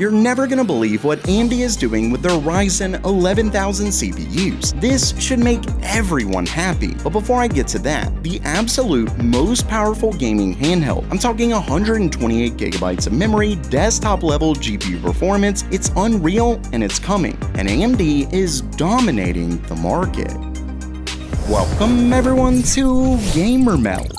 You're never gonna believe what AMD is doing with their Ryzen 11000 CPUs. This should make everyone happy. But before I get to that, the absolute most powerful gaming handheld. I'm talking 128 gigabytes of memory, desktop level GPU performance. It's unreal and it's coming. And AMD is dominating the market. Welcome everyone to Gamer Meld.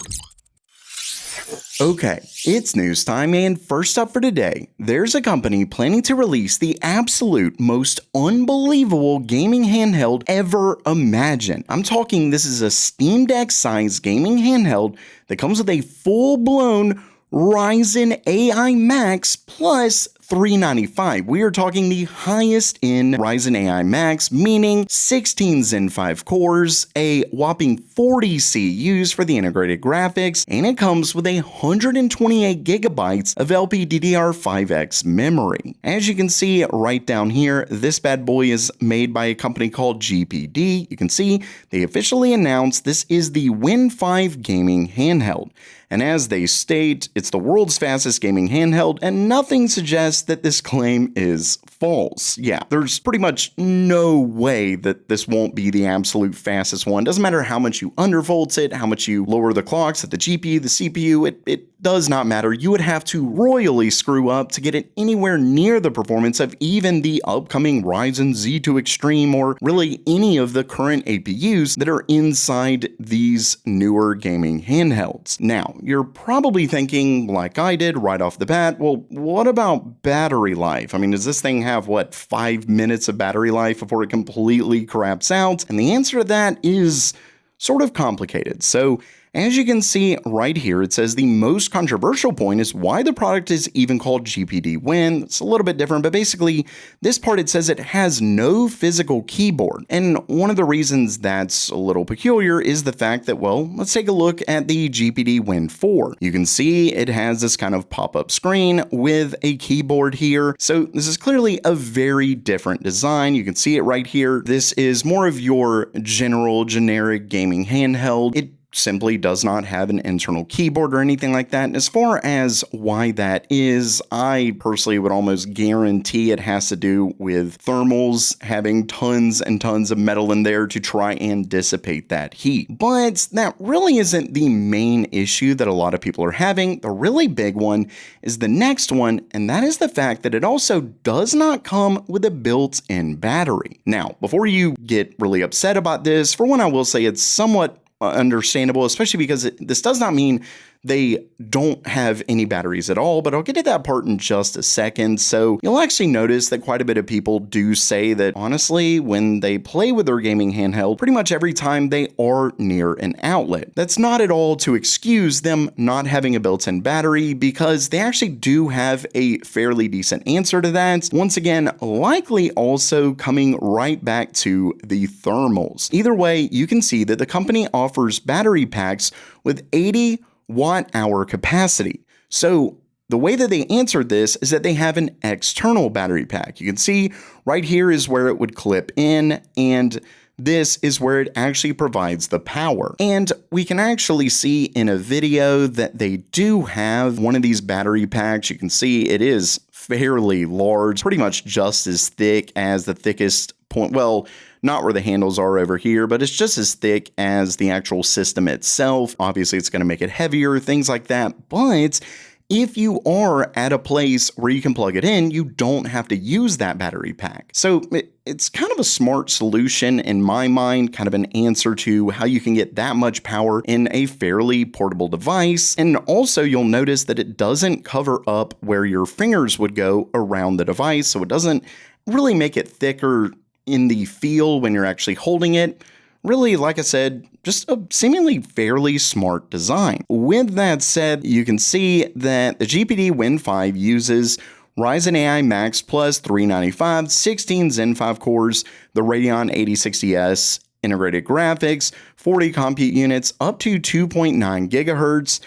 Okay, it's news time, and first up for today, there's a company planning to release the absolute most unbelievable gaming handheld ever imagined. I'm talking this is a Steam Deck sized gaming handheld that comes with a full-blown Ryzen AI Max plus 395. We are talking the highest in Ryzen AI Max, meaning 16 Zen 5 cores, a whopping 40 CUs for the integrated graphics, and it comes with 128 gigabytes of LPDDR5X memory. As you can see right down here, this bad boy is made by a company called GPD. You can see they officially announced this is the Win 5 gaming handheld. And as they state, it's the world's fastest gaming handheld, and nothing suggests that this claim is false. Yeah, there's pretty much no way that this won't be the absolute fastest one. Doesn't matter how much you undervolt it, how much you lower the clocks at the GPU, the CPU, it does not matter. You would have to royally screw up to get it anywhere near the performance of even the upcoming Ryzen Z2 Extreme or really any of the current APUs that are inside these newer gaming handhelds. Now, you're probably thinking, like I did right off the bat, well, what about battery life? I mean, does this thing have, 5 minutes of battery life before it completely craps out? And the answer to that is sort of complicated. So, as you can see right here, it says the most controversial point is why the product is even called GPD Win. It's a little bit different, but basically this part, it says it has no physical keyboard. And one of the reasons that's a little peculiar is the fact that, well, let's take a look at the GPD Win 4. You can see it has this kind of pop-up screen with a keyboard here. So this is clearly a very different design. You can see it right here. This is more of your generic gaming handheld. It simply does not have an internal keyboard or anything like that. And as far as why that is, I personally would almost guarantee it has to do with thermals having tons and tons of metal in there to try and dissipate that heat. But that really isn't the main issue that a lot of people are having. The really big one is the next one, and that is the fact that it also does not come with a built-in battery. Now, before you get really upset about this, for one, I will say it's somewhat understandable, especially because this does not mean they don't have any batteries at all, but I'll get to that part in just a second. So you'll actually notice that quite a bit of people do say that honestly, when they play with their gaming handheld, pretty much every time they are near an outlet. That's not at all to excuse them not having a built-in battery, because they actually do have a fairly decent answer to that. Once again, likely also coming right back to the thermals. Either way, you can see that the company offers battery packs with 80 watt-hour capacity. So the way that they answered this is that they have an external battery pack. You can see right here is where it would clip in, and this is where it actually provides the power. And we can actually see in a video that they do have one of these battery packs. You can see it is fairly large, pretty much just as thick as the thickest point. Well, not where the handles are over here, but it's just as thick as the actual system itself. Obviously, it's going to make it heavier, things like that. But if you are at a place where you can plug it in, you don't have to use that battery pack. So it's kind of a smart solution in my mind, kind of an answer to how you can get that much power in a fairly portable device. And also you'll notice that it doesn't cover up where your fingers would go around the device. So it doesn't really make it thicker in the feel when you're actually holding it. Really, like I said, just a seemingly fairly smart design. With that said, you can see that the GPD Win 5 uses Ryzen AI Max plus 395, 16 Zen 5 cores, the Radeon 8060S integrated graphics, 40 compute units, up to 2.9 gigahertz,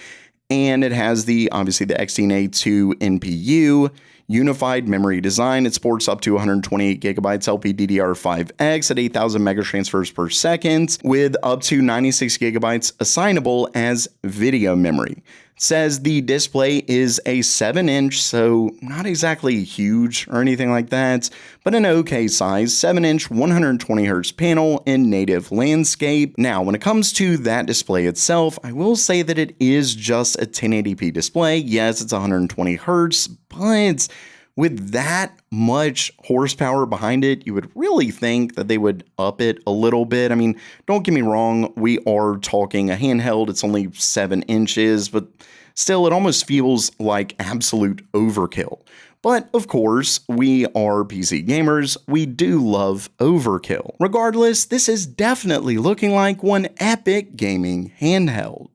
and it has obviously the Exynos-A2 NPU, unified memory design. It supports up to 128 gigabytes LPDDR5X at 8,000 megatransfers per second with up to 96 gigabytes assignable as video memory. Says the display is a 7-inch, so not exactly huge or anything like that, but an okay size 7-inch 120Hz panel in native landscape. Now, when it comes to that display itself, I will say that it is just a 1080p display. Yes, it's 120Hz, but with that much horsepower behind it, you would really think that they would up it a little bit. I mean, don't get me wrong, we are talking a handheld, it's only 7 inches, but still, it almost feels like absolute overkill. But of course, we are PC gamers, we do love overkill. Regardless, this is definitely looking like one epic gaming handheld.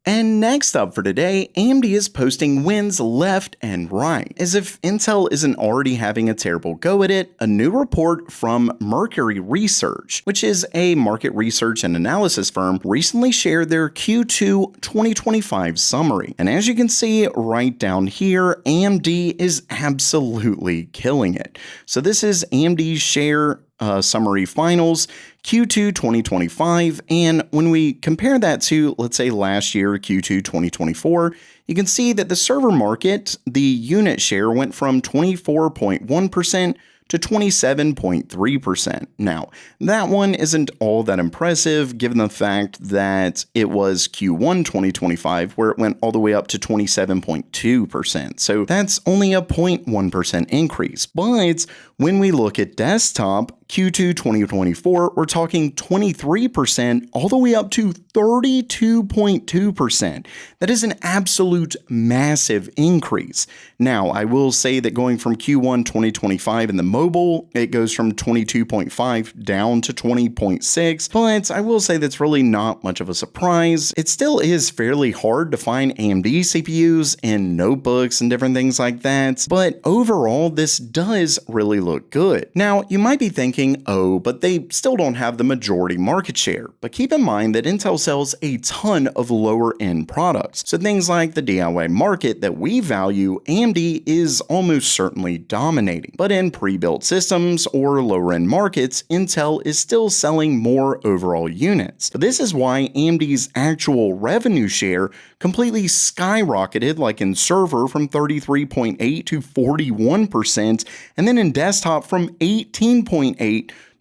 And next up for today, AMD is posting wins left and right. As if Intel isn't already having a terrible go at it, a new report from Mercury Research, which is a market research and analysis firm, recently shared their Q2 2025 summary. And as you can see right down here, AMD is absolutely killing it. So this is AMD's share summary finals Q2 2025, and when we compare that to, let's say, last year Q2 2024, you can see that the server market, the unit share went from 24.1% to 27.3%. Now, that one isn't all that impressive given the fact that it was Q1 2025 where it went all the way up to 27.2%. So that's only a 0.1% increase. But when we look at desktop, Q2 2024, we're talking 23% all the way up to 32.2%. That is an absolute massive increase. Now, I will say that going from Q1 2025 in the mobile, it goes from 22.5 down to 20.6, but I will say that's really not much of a surprise. It still is fairly hard to find AMD CPUs in notebooks and different things like that, but overall, this does really look good. Now, you might be thinking, oh, but they still don't have the majority market share. But keep in mind that Intel sells a ton of lower end products. So things like the DIY market that we value, AMD is almost certainly dominating. But in pre-built systems or lower end markets, Intel is still selling more overall units. But this is why AMD's actual revenue share completely skyrocketed, like in server from 33.8 to 41%, and then in desktop from 18.8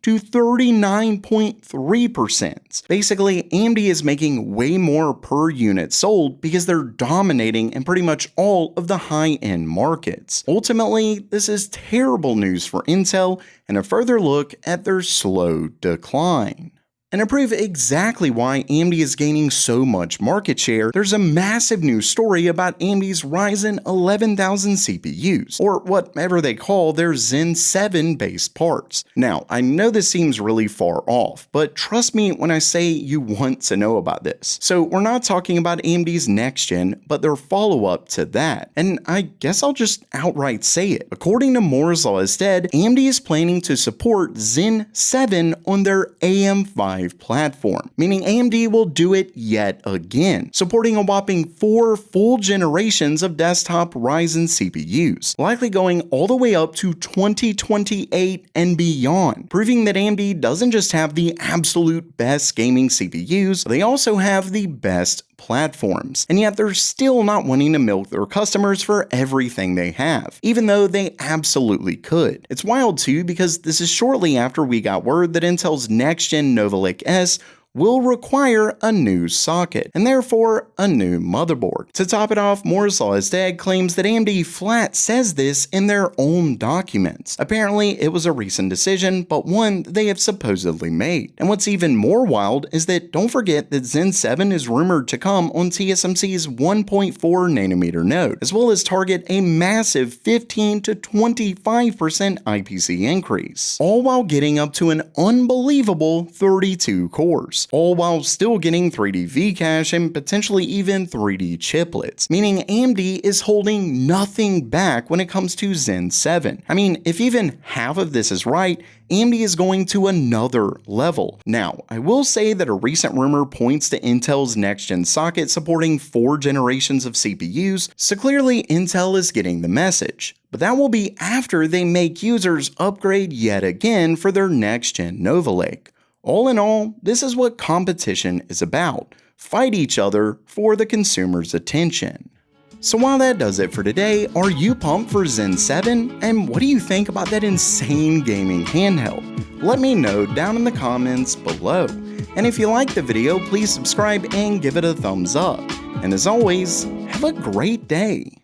to 39.3%. Basically, AMD is making way more per unit sold because they're dominating in pretty much all of the high-end markets. Ultimately, this is terrible news for Intel and a further look at their slow decline. And to prove exactly why AMD is gaining so much market share, there's a massive news story about AMD's Ryzen 11000 CPUs, or whatever they call their Zen 7 based parts. Now, I know this seems really far off, but trust me when I say you want to know about this. So we're not talking about AMD's next gen, but their follow-up to that. And I guess I'll just outright say it. According to Moore's Law instead, AMD is planning to support Zen 7 on their AM5 platform, meaning AMD will do it yet again, supporting a whopping 4 full generations of desktop Ryzen CPUs, likely going all the way up to 2028 and beyond, proving that AMD doesn't just have the absolute best gaming CPUs, they also have the best platforms, and yet they're still not wanting to milk their customers for everything they have, even though they absolutely could. It's wild too because this is shortly after we got word that Intel's next-gen Nova Lake S will require a new socket, and therefore a new motherboard. To top it off, Moore's Law instead claims that AMD flat says this in their own documents. Apparently, it was a recent decision, but one they have supposedly made. And what's even more wild is that don't forget that Zen 7 is rumored to come on TSMC's 1.4nm node, as well as target a massive 15 to 25% IPC increase, all while getting up to an unbelievable 32 cores. All while still getting 3D V-cache and potentially even 3D chiplets, meaning AMD is holding nothing back when it comes to Zen 7. I mean, if even half of this is right, AMD is going to another level. Now, I will say that a recent rumor points to Intel's next-gen socket supporting 4 generations of CPUs, so clearly Intel is getting the message. But that will be after they make users upgrade yet again for their next-gen Nova Lake. All in all, this is what competition is about. fight each other for the consumer's attention. So while that does it for today, are you pumped for Zen 7? And what do you think about that insane gaming handheld? Let me know down in the comments below. And if you liked the video, please subscribe and give it a thumbs up. And as always, have a great day.